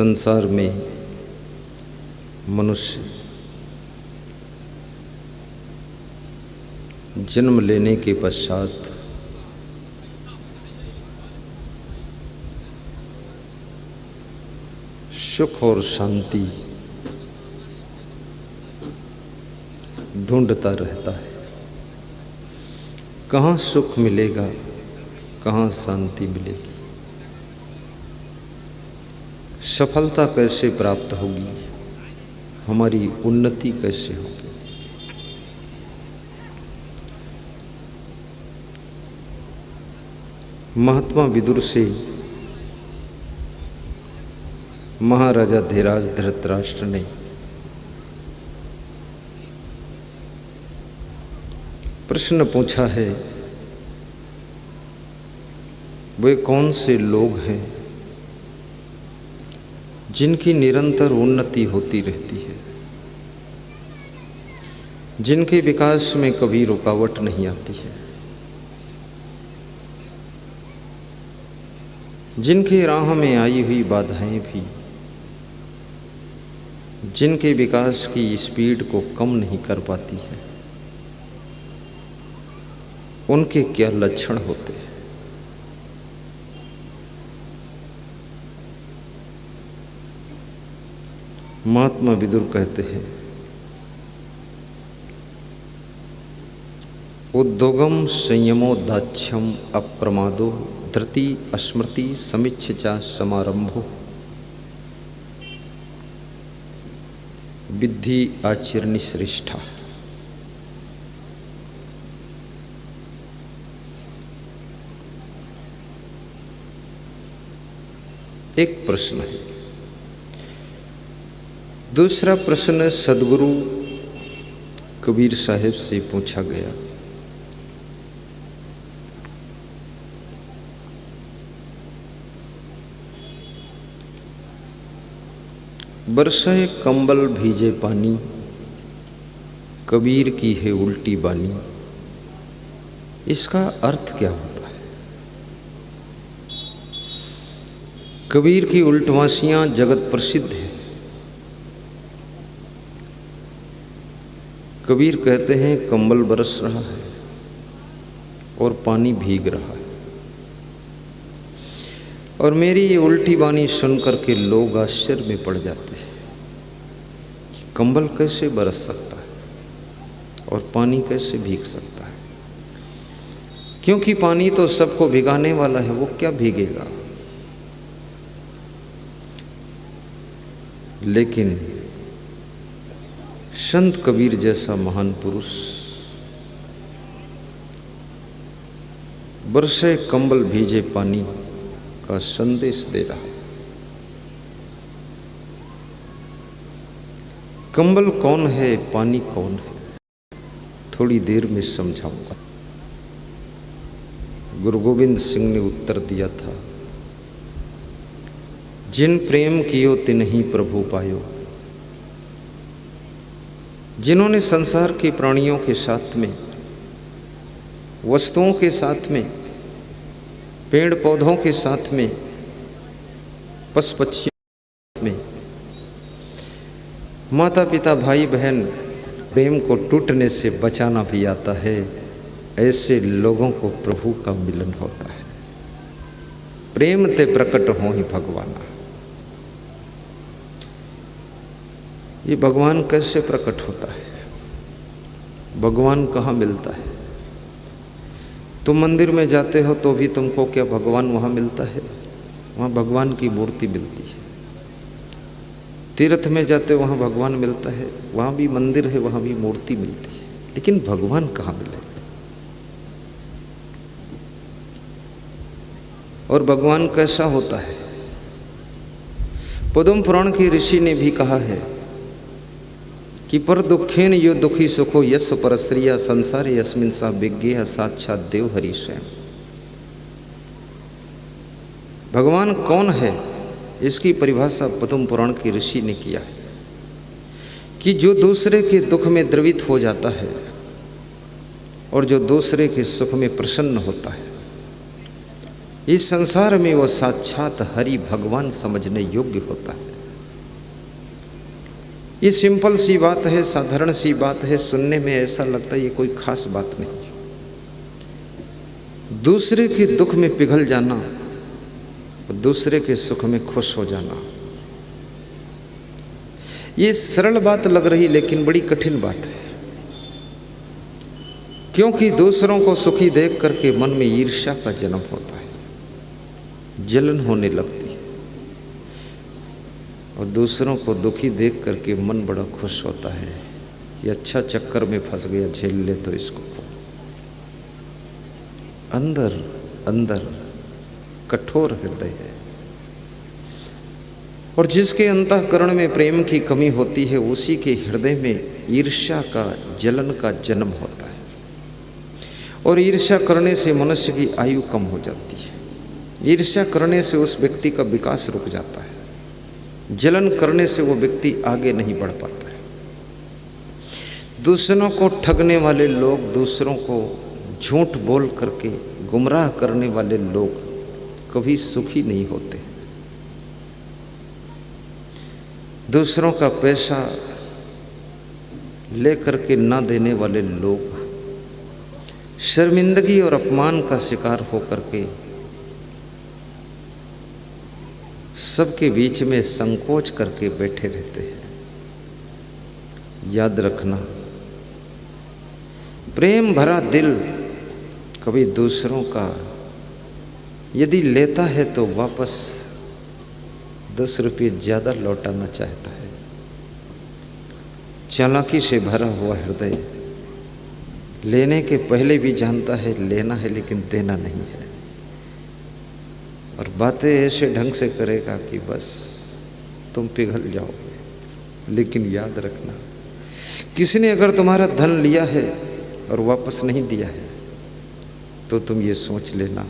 संसार में मनुष्य जन्म लेने के पश्चात सुख और शांति ढूंढता रहता है। कहाँ सुख मिलेगा, कहाँ शांति मिलेगी, सफलता कैसे प्राप्त होगी, हमारी उन्नति कैसे होगी। महात्मा विदुर से महाराजा धीराज धृतराष्ट्र ने प्रश्न पूछा है, वे कौन से लोग हैं जिनकी निरंतर उन्नति होती रहती है, जिनके विकास में कभी रुकावट नहीं आती है, जिनके राह में आई हुई बाधाएं भी जिनके विकास की स्पीड को कम नहीं कर पाती है, उनके क्या लक्षण होते हैं। महात्मा विदुर कहते हैं, उद्योगम संयमो दाक्ष्यम अप्रमादो धृति स्मृति समीक्षा समारंभो विद्धि आचरणी श्रेष्ठा। एक प्रश्न है। दूसरा प्रश्न सदगुरु कबीर साहिब से पूछा गया, बरसाए कंबल भीजे पानी, कबीर की है उल्टी बानी। इसका अर्थ क्या होता है? कबीर की उल्टवासियां जगत प्रसिद्ध है। कबीर कहते हैं कंबल बरस रहा है और पानी भीग रहा है, और मेरी ये उल्टी बानी सुनकर के लोग आश्चर्य में पड़ जाते हैं कि कंबल कैसे बरस सकता है और पानी कैसे भीग सकता है, क्योंकि पानी तो सबको भिगाने वाला है, वो क्या भीगेगा। लेकिन संत कबीर जैसा महान पुरुष बरसे कंबल भीजे पानी का संदेश दे रहा है। कंबल कौन है, पानी कौन है, थोड़ी देर में समझाऊंगा। गुरु गोविंद सिंह ने उत्तर दिया था, जिन प्रेम कियो तिन्हि प्रभु पायो। जिन्होंने संसार के प्राणियों के साथ में, वस्तुओं के साथ में, पेड़ पौधों के साथ में, पशु पक्षियों में, माता पिता भाई बहन, प्रेम को टूटने से बचाना भी आता है, ऐसे लोगों को प्रभु का मिलन होता है। प्रेम ते प्रकट हो ही भगवाना। ये भगवान कैसे प्रकट होता है, भगवान कहाँ मिलता है? तुम मंदिर में जाते हो तो भी तुमको क्या भगवान वहाँ मिलता है? वहाँ भगवान की मूर्ति मिलती है। तीर्थ में जाते वहाँ भगवान मिलता है, वहाँ भी मंदिर है, वहाँ भी मूर्ति मिलती है, लेकिन भगवान कहाँ मिलेगा? और भगवान कैसा होता है? पद्म पुराण के ऋषि ने भी कहा है कि पर दुखेन यो दुखी सुखो यस परस्त्रिया संसारे यस्मिन सा विज्ञेय साक्षात देव हरि स्वयं। भगवान कौन है, इसकी परिभाषा पद्म पुराण के ऋषि ने किया है कि जो दूसरे के दुख में द्रवित हो जाता है और जो दूसरे के सुख में प्रसन्न होता है, इस संसार में वो साक्षात हरि भगवान समझने योग्य होता है। ये सिंपल सी बात है, साधारण सी बात है, सुनने में ऐसा लगता है ये कोई खास बात नहीं। दूसरे के दुख में पिघल जाना, दूसरे के सुख में खुश हो जाना, ये सरल बात लग रही लेकिन बड़ी कठिन बात है। क्योंकि दूसरों को सुखी देख करके मन में ईर्ष्या का जन्म होता है, जलन होने लगती है, और दूसरों को दुखी देख करके मन बड़ा खुश होता है, ये अच्छा चक्कर में फंस गया, झेल ले तो इसको। अंदर अंदर कठोर हृदय है, और जिसके अंतःकरण में प्रेम की कमी होती है उसी के हृदय में ईर्ष्या का, जलन का जन्म होता है। और ईर्ष्या करने से मनुष्य की आयु कम हो जाती है, ईर्ष्या करने से उस व्यक्ति का विकास रुक जाता है, जलन करने से वो व्यक्ति आगे नहीं बढ़ पाता है। दूसरों को ठगने वाले लोग, दूसरों को झूठ बोल करके गुमराह करने वाले लोग कभी सुखी नहीं होते। दूसरों का पैसा लेकर के ना देने वाले लोग शर्मिंदगी और अपमान का शिकार होकर के सबके बीच में संकोच करके बैठे रहते हैं। याद रखना, प्रेम भरा दिल कभी दूसरों का यदि लेता है तो वापस 10 रुपये ज़्यादा लौटाना चाहता है। चालाकी से भरा हुआ हृदय लेने के पहले भी जानता है लेना है लेकिन देना नहीं है, और बातें ऐसे ढंग से करेगा कि बस तुम पिघल जाओगे। लेकिन याद रखना, किसी ने अगर तुम्हारा धन लिया है और वापस नहीं दिया है तो तुम ये सोच लेना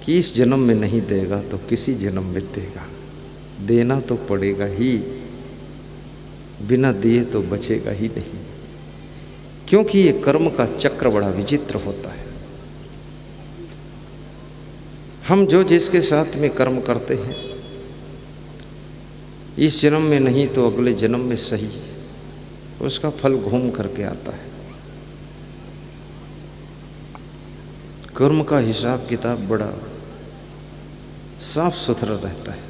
कि इस जन्म में नहीं देगा तो किसी जन्म में देगा। देना तो पड़ेगा ही, बिना दिए तो बचेगा ही नहीं, क्योंकि ये कर्म का चक्र बड़ा विचित्र होता है। हम जो जिसके साथ में कर्म करते हैं, इस जन्म में नहीं तो अगले जन्म में सही उसका फल घूम करके आता है। कर्म का हिसाब किताब बड़ा साफ सुथरा रहता है।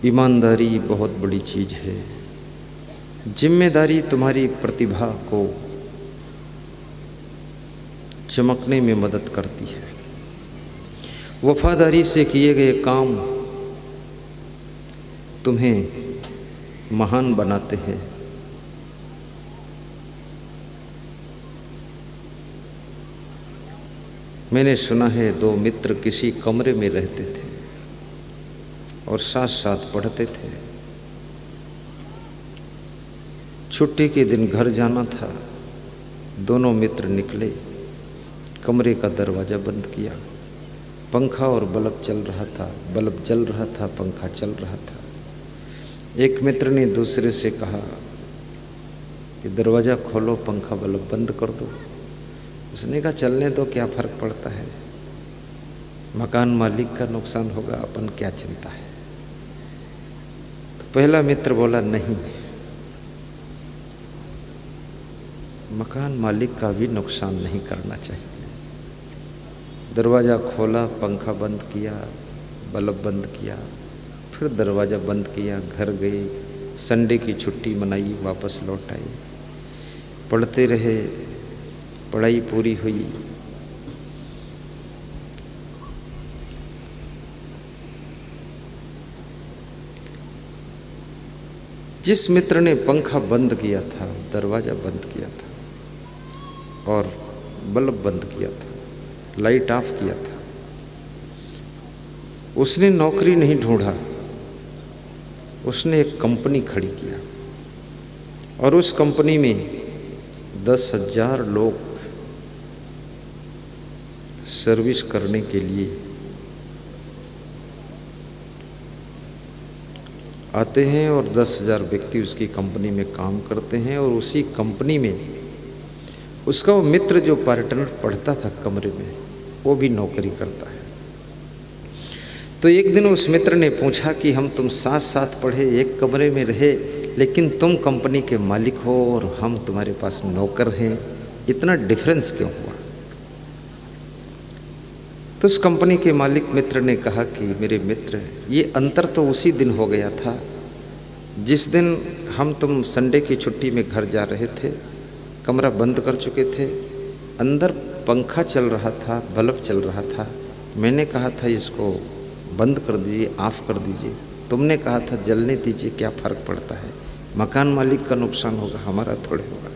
ईमानदारी बहुत बड़ी चीज है। जिम्मेदारी तुम्हारी प्रतिभा को चमकने में मदद करती है। वफादारी से किए गए काम तुम्हें महान बनाते हैं। मैंने सुना है 2 मित्र किसी कमरे में रहते थे और साथ साथ पढ़ते थे। छुट्टी के दिन घर जाना था, दोनों मित्र निकले, कमरे का दरवाज़ा बंद किया, पंखा और बल्ब चल रहा था, बल्ब जल रहा था, पंखा चल रहा था। एक मित्र ने दूसरे से कहा कि दरवाज़ा खोलो, पंखा बल्ब बंद कर दो। उसने कहा चलने दो, क्या फ़र्क पड़ता है, मकान मालिक का नुकसान होगा, अपन क्या चिंता है। तो पहला मित्र बोला नहीं, मकान मालिक का भी नुकसान नहीं करना चाहिए। दरवाज़ा खोला, पंखा बंद किया, बल्ब बंद किया, फिर दरवाज़ा बंद किया, घर गए, संडे की छुट्टी मनाई, वापस लौट आए, पढ़ते रहे, पढ़ाई पूरी हुई। जिस मित्र ने पंखा बंद किया था, दरवाज़ा बंद किया था और बल्ब बंद किया था, लाइट ऑफ किया था, उसने नौकरी नहीं ढूंढा, उसने एक कंपनी खड़ी किया और उस कंपनी में 10,000 लोग सर्विस करने के लिए आते हैं और 10,000 व्यक्ति उसकी कंपनी में काम करते हैं। और उसी कंपनी में उसका वो मित्र जो पार्टनर पढ़ता था कमरे में, वो भी नौकरी करता है। तो एक दिन उस मित्र ने पूछा कि हम तुम साथ साथ पढ़े, एक कमरे में रहे, लेकिन तुम कंपनी के मालिक हो और हम तुम्हारे पास नौकर हैं, इतना डिफरेंस क्यों हुआ? तो उस कंपनी के मालिक मित्र ने कहा कि मेरे मित्र, ये अंतर तो उसी दिन हो गया था जिस दिन हम तुम संडे की छुट्टी में घर जा रहे थे, कमरा बंद कर चुके थे, अंदर पंखा चल रहा था, बल्ब चल रहा था। मैंने कहा था इसको बंद कर दीजिए, ऑफ कर दीजिए। तुमने कहा था जलने दीजिए, क्या फ़र्क पड़ता है, मकान मालिक का नुकसान होगा, हमारा थोड़े होगा।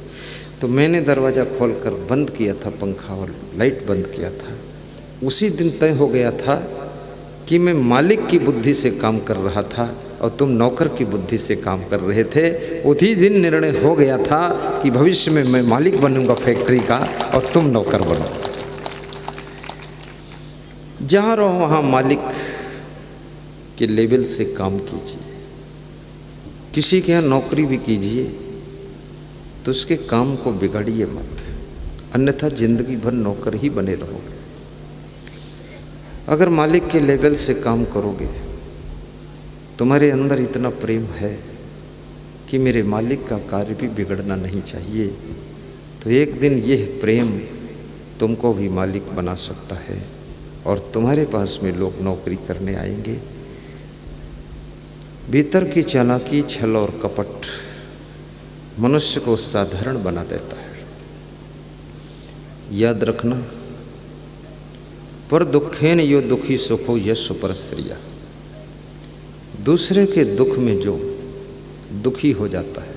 तो मैंने दरवाज़ा खोलकर बंद किया था पंखा और लाइट बंद किया था। उसी दिन तय हो गया था कि मैं मालिक की बुद्धि से काम कर रहा था और तुम नौकर की बुद्धि से काम कर रहे थे। उसी दिन निर्णय हो गया था कि भविष्य में मैं मालिक बनूंगा फैक्ट्री का और तुम नौकर बनो। जहाँ रहो वहाँ मालिक के लेवल से काम कीजिए। किसी के यहाँ नौकरी भी कीजिए तो उसके काम को बिगाड़िए मत, अन्यथा जिंदगी भर नौकर ही बने रहोगे। अगर मालिक के लेवल से काम करोगे, तुम्हारे अंदर इतना प्रेम है कि मेरे मालिक का कार्य भी बिगड़ना नहीं चाहिए, तो एक दिन यह प्रेम तुमको भी मालिक बना सकता है और तुम्हारे पास में लोग नौकरी करने आएंगे। भीतर की चालाकी, छल और कपट मनुष्य को साधारण बना देता है। याद रखना, पर दुखेन यो दुखी सुखो यश परश्रिया। दूसरे के दुख में जो दुखी हो जाता है।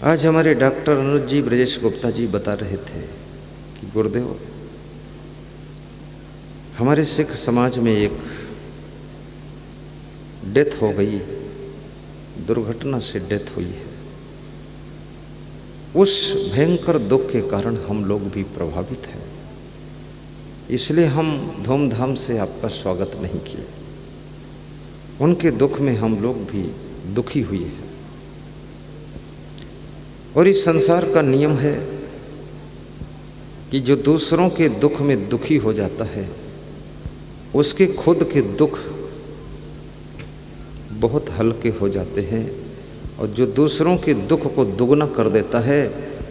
आज हमारे डॉक्टर अनुज जी, ब्रजेश गुप्ता जी बता रहे थे कि गुरुदेव, हमारे सिख समाज में एक डेथ हो गई, दुर्घटना से डेथ हुई है। उस भयंकर दुख के कारण हम लोग भी प्रभावित हैं, इसलिए हम धूमधाम से आपका स्वागत नहीं किए। उनके दुख में हम लोग भी दुखी हुए हैं। और इस संसार का नियम है कि जो दूसरों के दुख में दुखी हो जाता है, उसके खुद के दुख बहुत हल्के हो जाते हैं, और जो दूसरों के दुख को दुगना कर देता है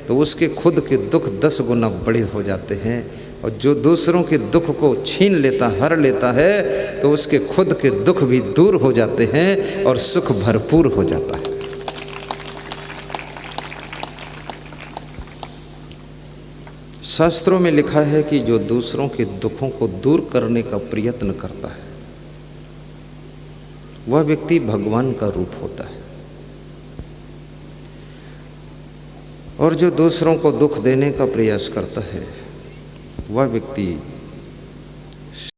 तो उसके खुद के दुख 10 गुना बड़े हो जाते हैं। और जो दूसरों के दुख को छीन लेता, हर लेता है, तो उसके खुद के दुख भी दूर हो जाते हैं और सुख भरपूर हो जाता है। शास्त्रों में लिखा है कि जो दूसरों के दुखों को दूर करने का प्रयत्न करता है, वह व्यक्ति भगवान का रूप होता है। और जो दूसरों को दुख देने का प्रयास करता है, वह व्यक्ति